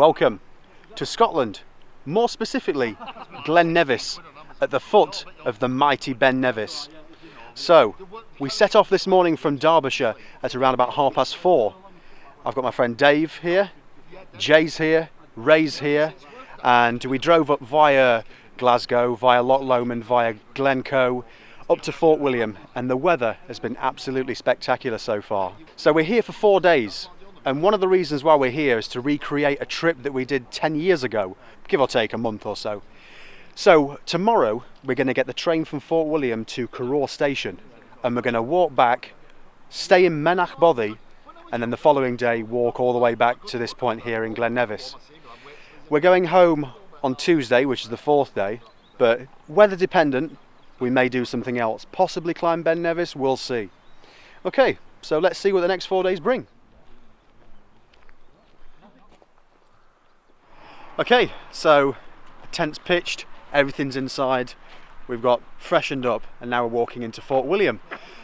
Welcome to Scotland, more specifically Glen Nevis, at the foot of the mighty Ben Nevis. So, we set off this morning from Derbyshire at around about 4:30. I've got my friend Dave here, Jay's here, Ray's here, and we drove up via Glasgow, via Loch Lomond, via Glencoe, up to Fort William, and the weather has been absolutely spectacular so far. So we're here for 4 days, and one of the reasons why we're here is to recreate a trip that we did 10 years ago, give or take a month or so. So tomorrow we're going to get the train from Fort William to Corrour Station, and we're going to walk back, stay in Meanach Bothy, and then the following day walk all the way back to this point here in Glen Nevis. We're going home on Tuesday, which is the 4th day, but weather dependent, we may do something else, possibly climb Ben Nevis, we'll see. Okay, so let's see what the next 4 days bring. Okay, so the tent's pitched, everything's inside, we've got freshened up, and now we're walking into Fort William.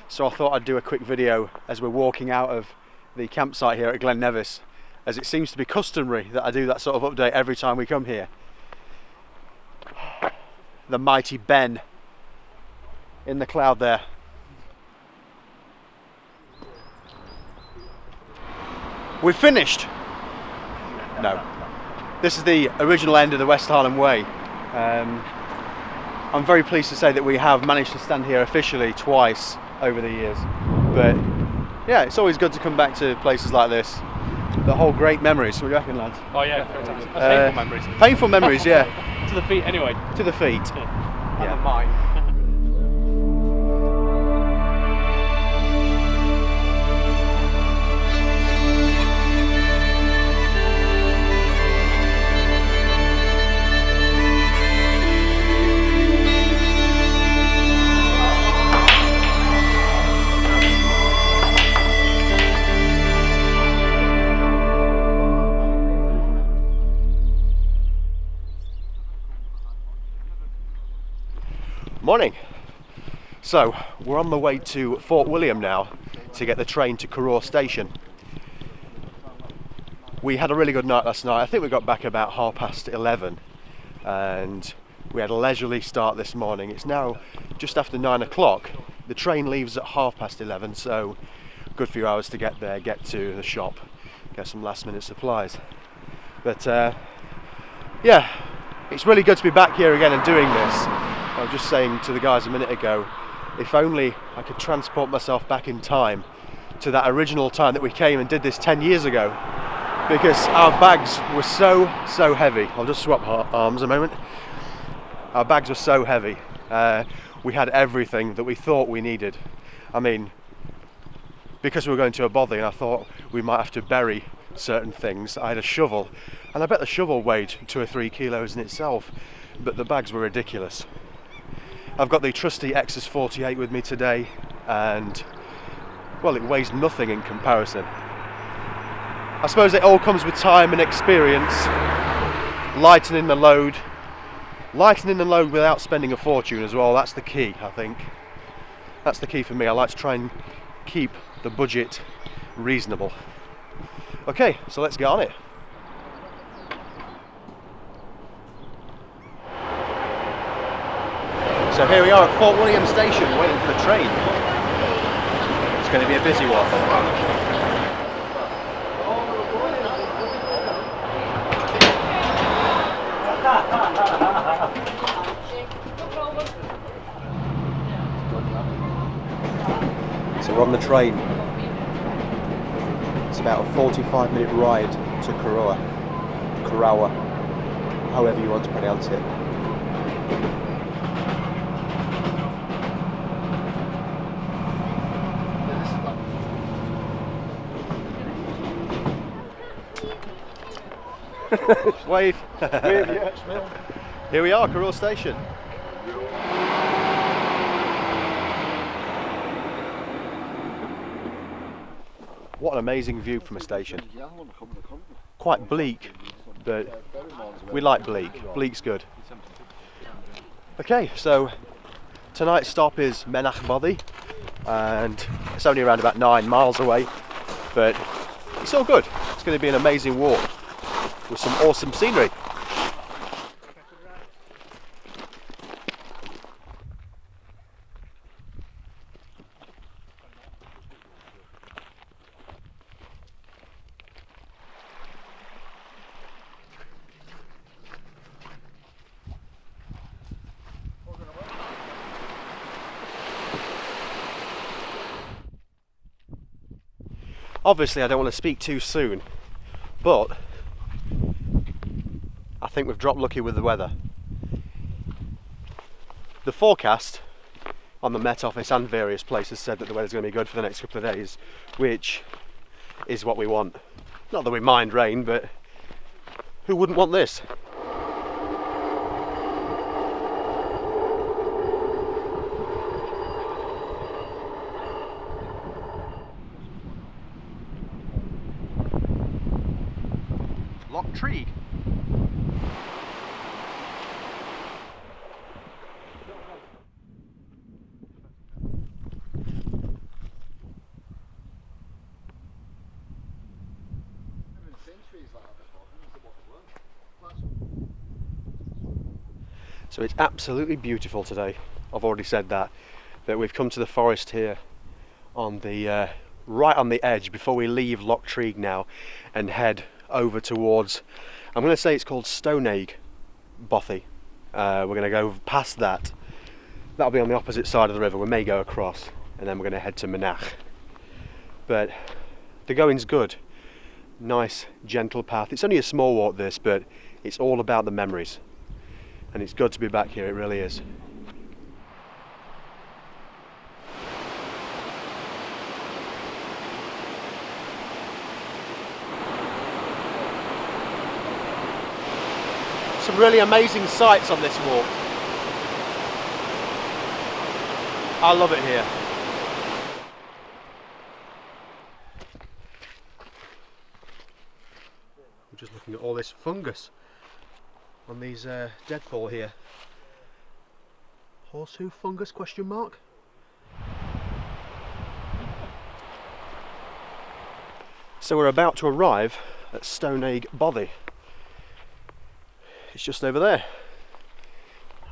So I thought I'd do a quick video as we're walking out of the campsite here at Glen Nevis, as it seems to be customary that I do that sort of update every time we come here. The mighty Ben in the cloud there. We've finished! No. This is the original end of the West Highland Way. I'm very pleased to say that we have managed to stand here officially twice over the years. But yeah, it's always good to come back to places like this. The whole great memories. What do you reckon, lads? Oh yeah, fantastic. Painful memories. Painful memories, yeah. To the feet anyway. To the feet. Yeah. And the mind. Morning. So we're on the way to Fort William now to get the train to Corrour Station. We had a really good night last night. I think we got back about 11:30, and we had a leisurely start this morning. It's now just after 9 o'clock. The train leaves at 11:30, so good few hours to get there, get to the shop, get some last minute supplies. But yeah, it's really good to be back here again and doing this. I was just saying to the guys a minute ago, if only I could transport myself back in time to that original time that we came and did this 10 years ago, because our bags were so heavy. I'll just swap arms a moment. Our bags were so heavy. We had everything that we thought we needed. I mean, because we were going to a bothy and I thought we might have to bury certain things, I had a shovel, and I bet the shovel weighed 2 or 3 kilos in itself, but the bags were ridiculous. I've got the trusty X's 48 with me today, and well, it weighs nothing in comparison. I suppose it all comes with time and experience, lightening the load without spending a fortune as well. That's the key, I think. That's the key for me. I like to try and keep the budget reasonable. Okay, so let's get on it. So here we are at Fort William Station, waiting for the train. It's going to be a busy one. So we're on the train. It's about a 45-minute ride to Corrour, however you want to pronounce it. Wave. Here we are, Corrour Station. What an amazing view from a station. Quite bleak, but we like bleak. Bleak's good. Okay, so tonight's stop is Meanach Bothy, and it's only around about 9 miles away, but it's all good. It's going to be an amazing walk. with some awesome scenery. Obviously I don't want to speak too soon, but I think we've dropped lucky with the weather. The forecast on the Met Office and various places said that the weather's going to be good for the next couple of days, which is what we want. Not that we mind rain, but who wouldn't want this? Loch. So it's absolutely beautiful today. I've already said that we've come to the forest here on the right on the edge before we leave Loch now and head over towards, I'm going to say it's called Staoineag Bothy. We're going to go past that. That'll be on the opposite side of the river. We may go across and then we're going to head to Meanach. But the going's good. Nice gentle path. It's only a small walk this, but it's all about the memories. And it's good to be back here, it really is. Some really amazing sights on this walk. I love it here. We're just looking at all this fungus on these deadfall here. Horseshoe fungus, question mark? So we're about to arrive at Staoineag Bothy. It's just over there.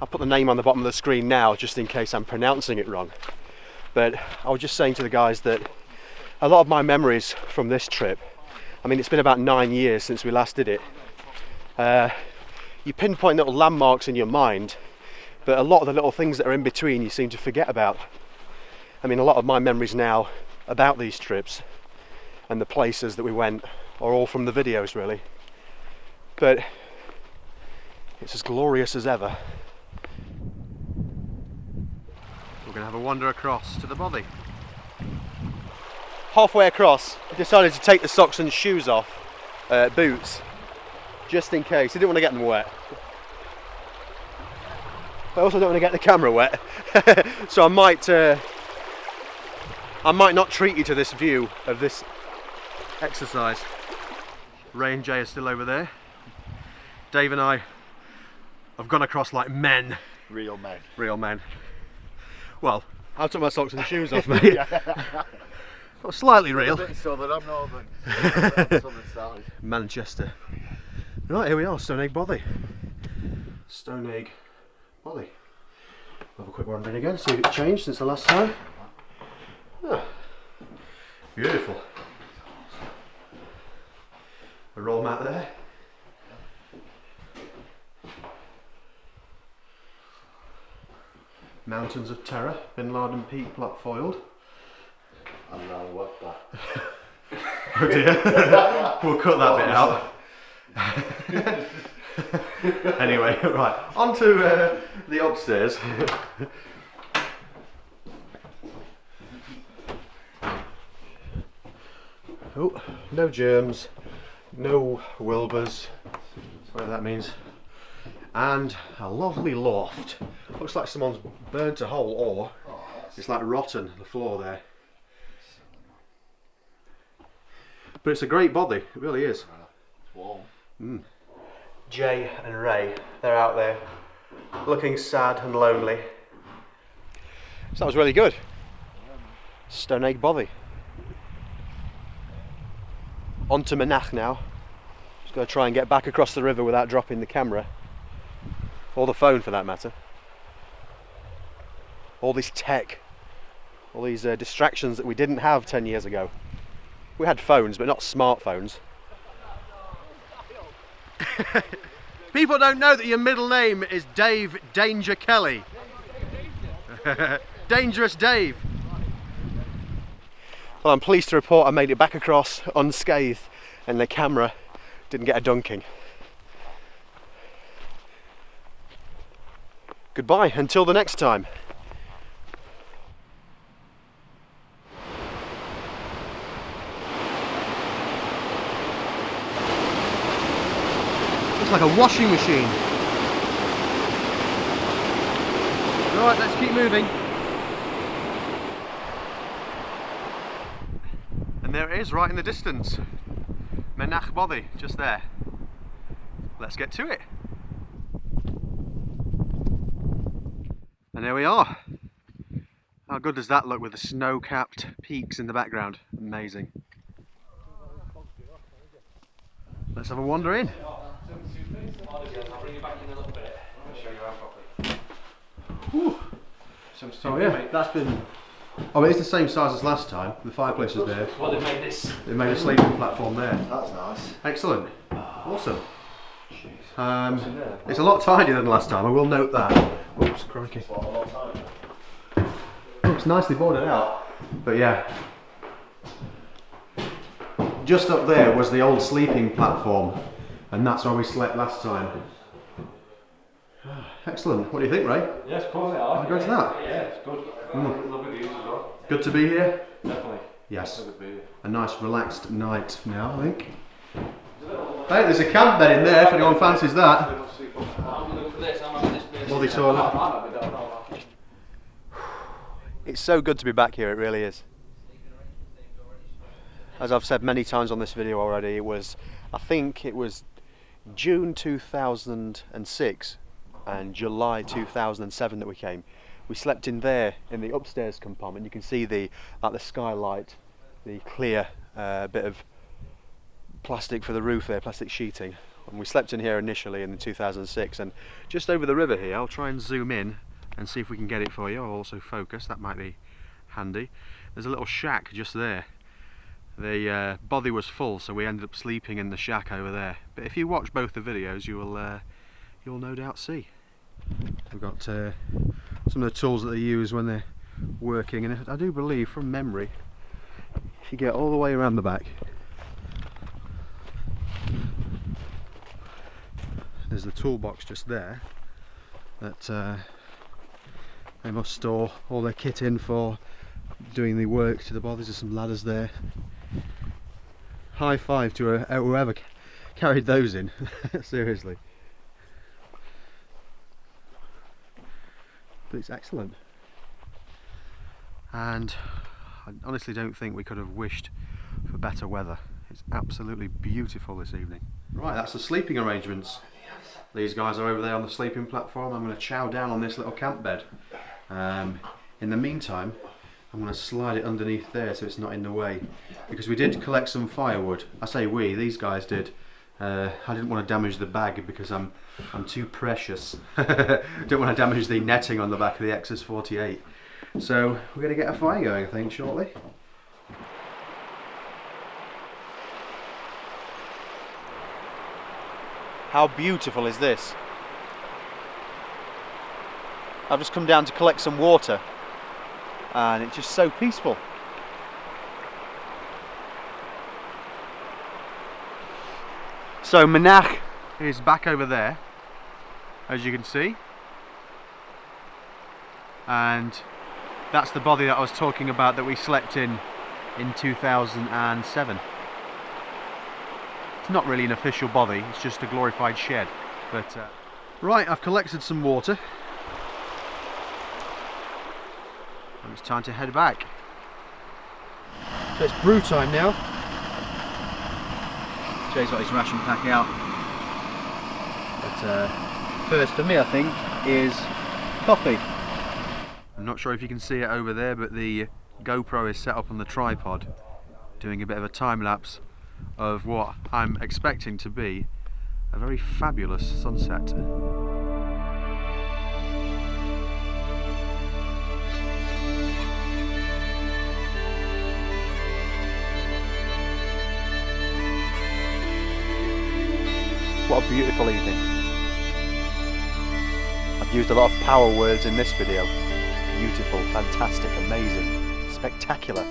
I'll put the name on the bottom of the screen now just in case I'm pronouncing it wrong. But I was just saying to the guys that a lot of my memories from this trip, I mean it's been about 9 years since we last did it. You pinpoint little landmarks in your mind, but a lot of the little things that are in between you seem to forget about. I mean a lot of my memories now about these trips and the places that we went are all from the videos really. But it's as glorious as ever. We're going to have a wander across to the Bothy. Halfway across, I decided to take the socks and shoes off, boots, just in case. I didn't want to get them wet. I also don't want to get the camera wet. So I might not treat you to this view of this exercise. Ray and Jay are still over there. Dave and I have gone across like men. Real men. Real men. Well, I took my socks and shoes off, mate. Well, slightly real. A bit southern, I'm northern. Southern side. Manchester. Right, here we are, Staoineag Bothy. Staoineag Bothy. Have a quick wander in again, see if it's changed since the last time. Ah, beautiful. A roll mat there. Mountains of Terror, Bin Laden Peak black foiled. And now what that? Oh dear, we'll cut that bit out. Anyway, right, on to the upstairs. Oh, no germs, no wilburs, whatever that means. And a lovely loft. Looks like someone's burnt a hole, or it's like rotten, the floor there. But it's a great body, it really is. It's warm. Jay and Ray, they're out there looking sad and lonely. So that was really good. Staoineag Bothy. On to Meanach now. Got to try and get back across the river without dropping the camera. Or the phone for that matter. All this tech. All these distractions that we didn't have 10 years ago. We had phones, but not smartphones. People don't know that your middle name is Dave Danger Kelly. Dangerous Dave. Well, I'm pleased to report I made it back across unscathed and the camera didn't get a dunking. Goodbye until the next time. Looks like a washing machine. Right, let's keep moving. And there it is, right in the distance. Meanach Bothy, just there. Let's get to it. And there we are. How good does that look with the snow-capped peaks in the background? Amazing. Let's have a wander in. Whew. Oh yeah, that's been... Oh, it's the same size as last time. The fireplace is there. Well, they made this. They made a sleeping platform there. That's nice. Excellent. Awesome. It's a lot tidier than last time, I will note that. Oops, crikey. Oh, it's nicely boarded out. But yeah. Just up there was the old sleeping platform, and that's where we slept last time. Excellent. What do you think, Ray? Yes, of course they are. How good's that? Yeah, it's good. Lovely views as well. Good to be here? Definitely. Yes. Good to be here. A nice relaxed night now, I think. Hey, there's a camp bed in there if anyone fancies that. I'm looking for this. I'm having this place. Body toilet. It's so good to be back here, it really is. As I've said many times on this video already, I think it was June 2006 and July 2007 that we came. We slept in there in the upstairs compartment. You can see the skylight, the clear bit of plastic for the roof there, plastic sheeting. And we slept in here initially in 2006, and just over the river here, I'll try and zoom in and see if we can get it for you. I'll also focus, that might be handy. There's a little shack just there. The bothy was full, so we ended up sleeping in the shack over there. But if you watch both the videos, you'll no doubt see. We've got some of the tools that they use when they're working, and I do believe from memory, if you get all the way around the back, there's the toolbox just there that they must store all their kit in for doing the work to the bothies. There's some ladders there. High five to whoever carried those in. Seriously. But it's excellent, and I honestly don't think we could have wished for better weather. It's absolutely beautiful this evening. Right, that's the sleeping arrangements. These guys are over there on the sleeping platform. I'm going to chow down on this little camp bed. In the meantime, I'm going to slide it underneath there so it's not in the way, because we did collect some firewood. I say we, these guys did. I didn't want to damage the bag because I'm too precious. Don't want to damage the netting on the back of the XS48. So we're going to get a fire going, I think, shortly. How beautiful is this? I've just come down to collect some water, and it's just so peaceful. So Meanach is back over there, as you can see, and that's the bothy that I was talking about that we slept in 2007. It's not really an official bothy, it's just a glorified shed. But right, I've collected some water, and it's time to head back. So it's brew time now. Jay's got his ration pack out. But first for me, I think, is coffee. I'm not sure if you can see it over there, but the GoPro is set up on the tripod, doing a bit of a time lapse of what I'm expecting to be a very fabulous sunset. What a beautiful evening. I've used a lot of power words in this video. Beautiful, fantastic, amazing, spectacular.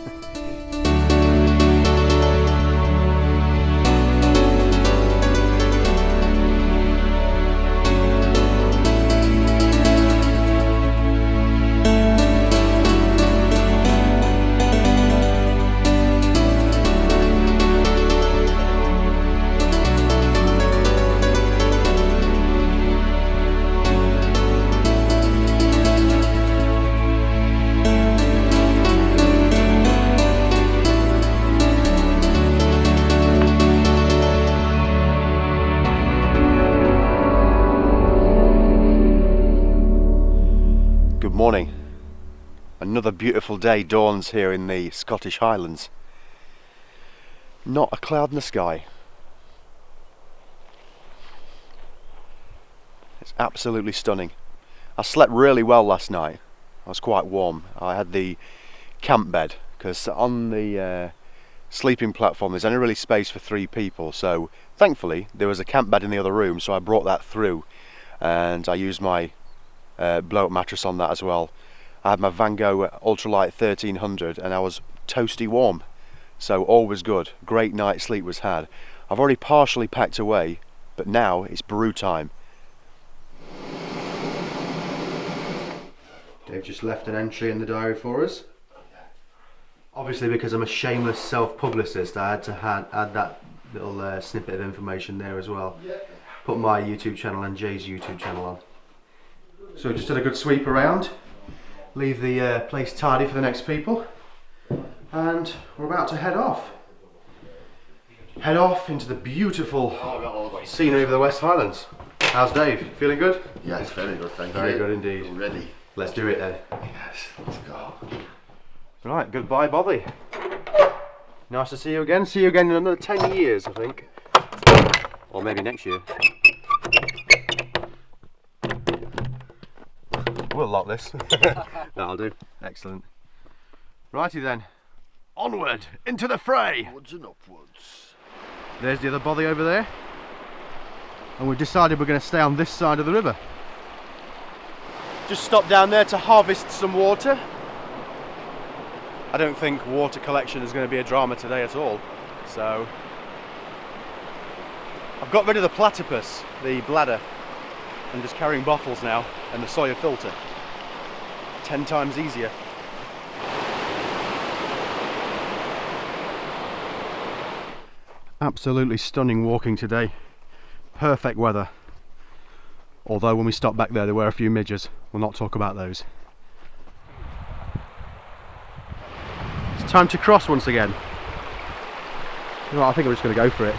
Good morning. Another beautiful day dawns here in the Scottish Highlands. Not a cloud in the sky. It's absolutely stunning. I slept really well last night. I was quite warm. I had the camp bed because on the sleeping platform there's only really space for 3 people, so thankfully there was a camp bed in the other room, so I brought that through and I used my blow up mattress on that as well. I had my Van Gogh Ultralight 1300 and I was toasty warm, so all was good. Great night's sleep was had. I've already partially packed away, but now it's brew time. Dave just left an entry in the diary for us. Obviously, because I'm a shameless self-publicist, I had to add that little snippet of information there as well. Put my YouTube channel and Jay's YouTube channel on. So just did a good sweep around, leave the place tidy for the next people, and we're about to head off. Head off into the beautiful scenery of the West Highlands. How's Dave? Feeling good? Yes, very good, thank you. Very good indeed. I'm ready. Let's do it then. Yes, let's go. Right, goodbye Bothy. Nice to see you again. See you again in another 10 years, I think. Or maybe next year. We'll lock this. That'll do. Excellent. Righty then. Onward into the fray. Upwards and upwards. There's the other Bothy over there. And we've decided we're going to stay on this side of the river. Just stopped down there to harvest some water. I don't think water collection is going to be a drama today at all. So I've got rid of the platypus, the bladder. I'm just carrying bottles now and the Sawyer filter. 10 times easier. Absolutely stunning walking today. Perfect weather. Although when we stopped back there were a few midges. We'll not talk about those. It's time to cross once again. You know what, I think I'm just going to go for it.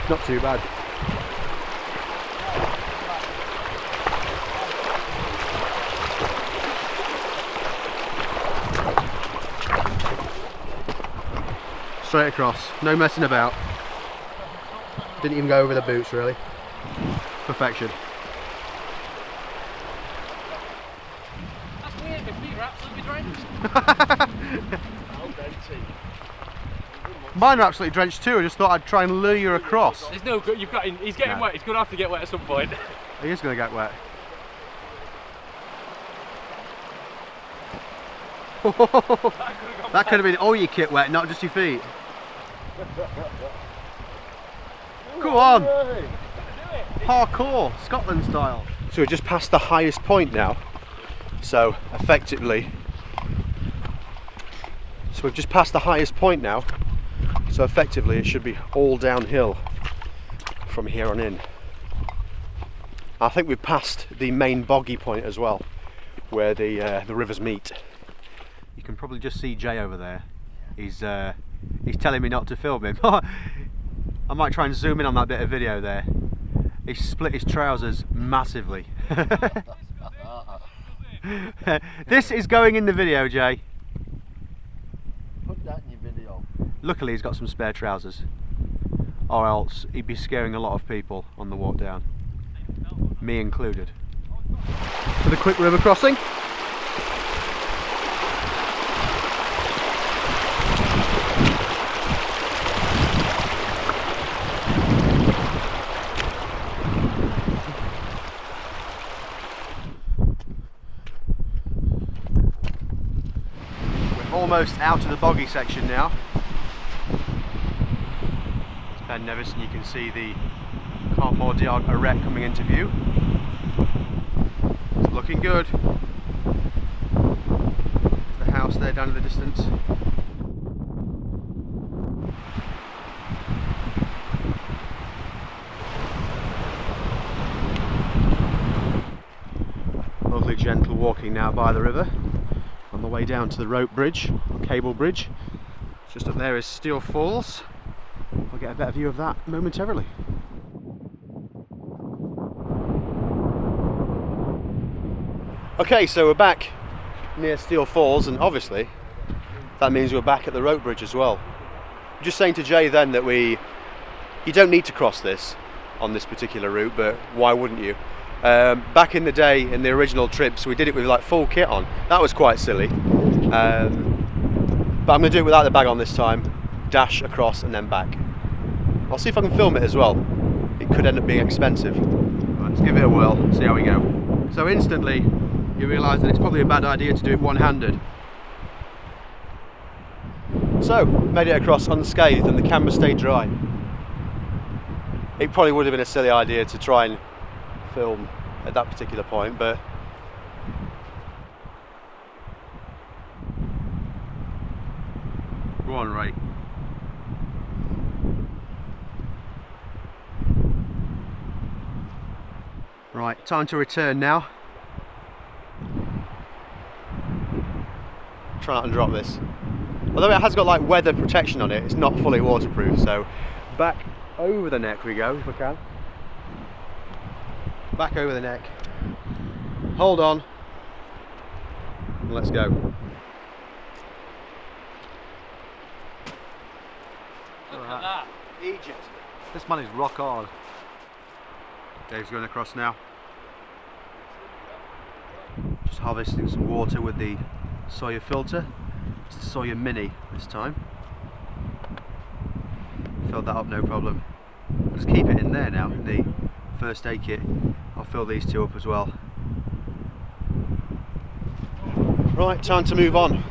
Not too bad. Straight across, no messing about. Didn't even go over the boots really. Perfection. That's weird, my feet are absolutely drenched. Mine are absolutely drenched too. I just thought I'd try and lure you across. There's no good, you've got him, he's getting wet, he's going to have to get wet at some point. He is going to get wet. That could have been all your kit wet, not just your feet. Go on! Parkour, Scotland style. So we're just past the highest point now. So effectively, we've just passed the highest point now. So effectively, it should be all downhill from here on in. I think we've passed the main boggy point as well, where the rivers meet. You can probably just see Jay over there. He's telling me not to film him. I might try and zoom in on that bit of video there. He split his trousers massively. This is going in the video, Jay. Put that in your video. Luckily he's got some spare trousers, or else he'd be scaring a lot of people on the walk down, me included. For the quick river crossing. Almost out of the boggy section now. It's Glen Nevis, and you can see the cardboard yard arete coming into view. It's looking good. There's the house there down in the distance. Lovely gentle walking now by the river. On the way down to the rope bridge, or cable bridge. Just up there is Staoineag Falls. I'll get a better view of that momentarily. Okay, so we're back near Staoineag Falls, and obviously that means we're back at the rope bridge as well. I'm just saying to Jay then that you don't need to cross this on this particular route, but why wouldn't you? Back in the day, in the original trips, we did it with like full kit on. That was quite silly. But I'm going to do it without the bag on this time. Dash across and then back. I'll see if I can film it as well. It could end up being expensive. Right, let's give it a whirl, see how we go. So instantly, you realise that it's probably a bad idea to do it one-handed. So, made it across unscathed and the camera stayed dry. It probably would have been a silly idea to try and film at that particular point, but go on, Ray. Right, time to return now. Try not to drop this. Although it has got like weather protection on it, it's not fully waterproof, so back over the neck we go if I can. Back over the neck. Hold on. And let's go. Look at that. Egypt. This man is rock hard. Dave's going across now. Just harvesting some water with the Sawyer filter. It's the Sawyer Mini this time. Filled that up no problem. I'll just keep it in there now in the first aid kit. I'll fill these two up as well. Right, time to move on.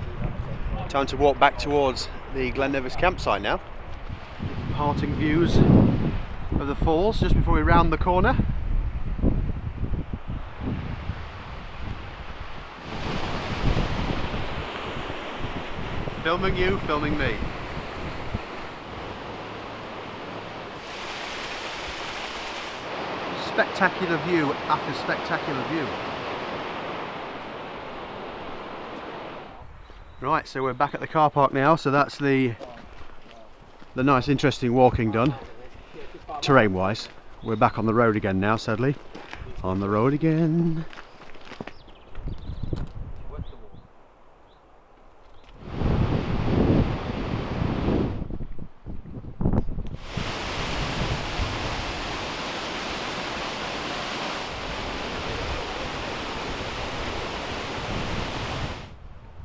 Time to walk back towards the Glen Nevis campsite now. Parting views of the falls just before we round the corner. Filming you, filming me. Spectacular view after spectacular view. Right, so we're back at the car park now, so that's the nice interesting walking done, terrain wise. We're back on the road again now, sadly. On the road again.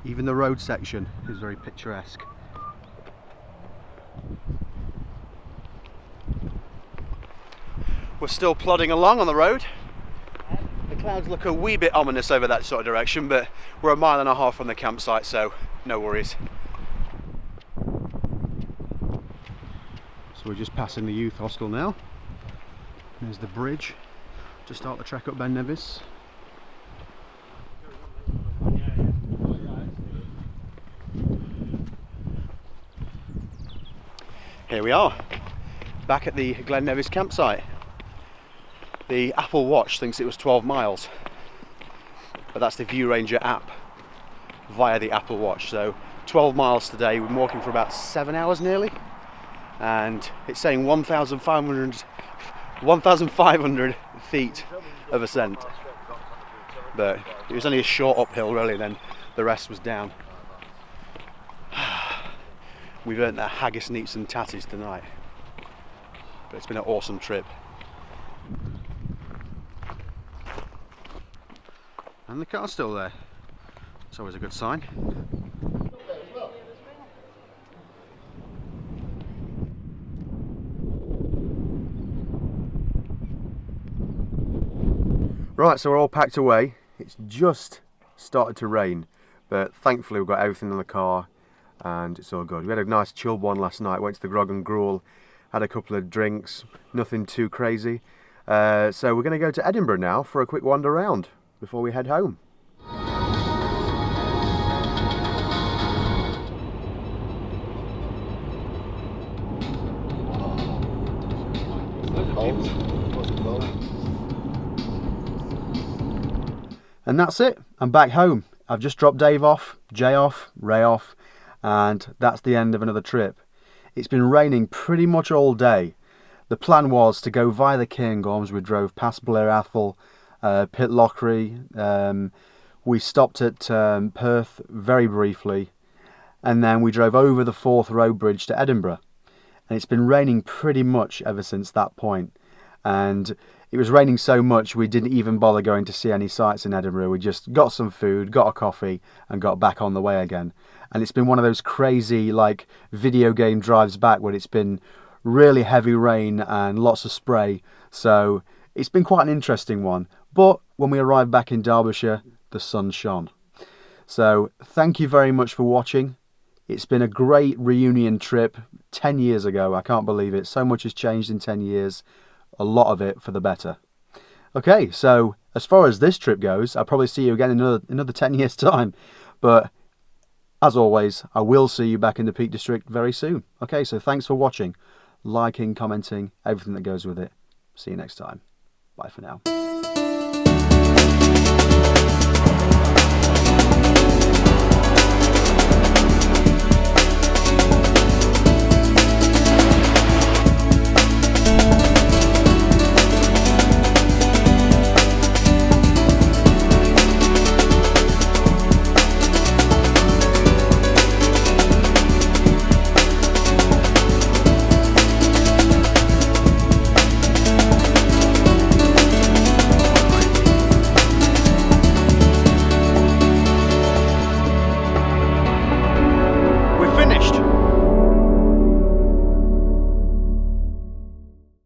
Even the road section is very picturesque. We're still plodding along on the road. The clouds look a wee bit ominous over that sort of direction, but we're 1.5 miles from the campsite, so no worries. So we're just passing the youth hostel now. There's the bridge to start the trek up Glen Nevis. Here we are, back at the Glen Nevis campsite. The Apple Watch thinks it was 12 miles, but that's the View Ranger app via the Apple Watch. So 12 miles today. We've been walking for about 7 hours nearly, and it's saying 1,500 feet of ascent. But it was only a short uphill really, then the rest was down. we've earned our haggis, neeps and tatties tonight. But it's been an awesome trip. And the car's still there. It's always a good sign. Right, so we're all packed away. It's just started to rain, but thankfully we've got everything in the car and it's all good. We had a nice chilled one last night, went to the Grog and Gruel, had a couple of drinks, nothing too crazy. So we're going to go to Edinburgh now for a quick wander around before we head home. And that's it, I'm back home. I've just dropped Dave off, Jay off, Ray off, and that's the end of another trip. It's been raining pretty much all day. The plan was to go via the Cairngorms. We drove past Blair Athol, Pitlochry, we stopped at Perth very briefly, and then we drove over the Forth Road Bridge to Edinburgh. And it's been raining pretty much ever since that point. And it was raining so much we didn't even bother going to see any sights in Edinburgh. We just got some food, got a coffee and got back on the way again. And it's been one of those crazy like video game drives back where it's been really heavy rain and lots of spray. So it's been quite an interesting one. But when we arrived back in Derbyshire, the sun shone. So thank you very much for watching. It's been a great reunion trip 10 years ago. I can't believe it. So much has changed in 10 years. A lot of it for the better. Okay, so as far as this trip goes, I'll probably see you again in another 10 years time. But as always, I will see you back in the Peak District very soon. Okay, so thanks for watching, liking, commenting, everything that goes with it. See you next time. Bye for now.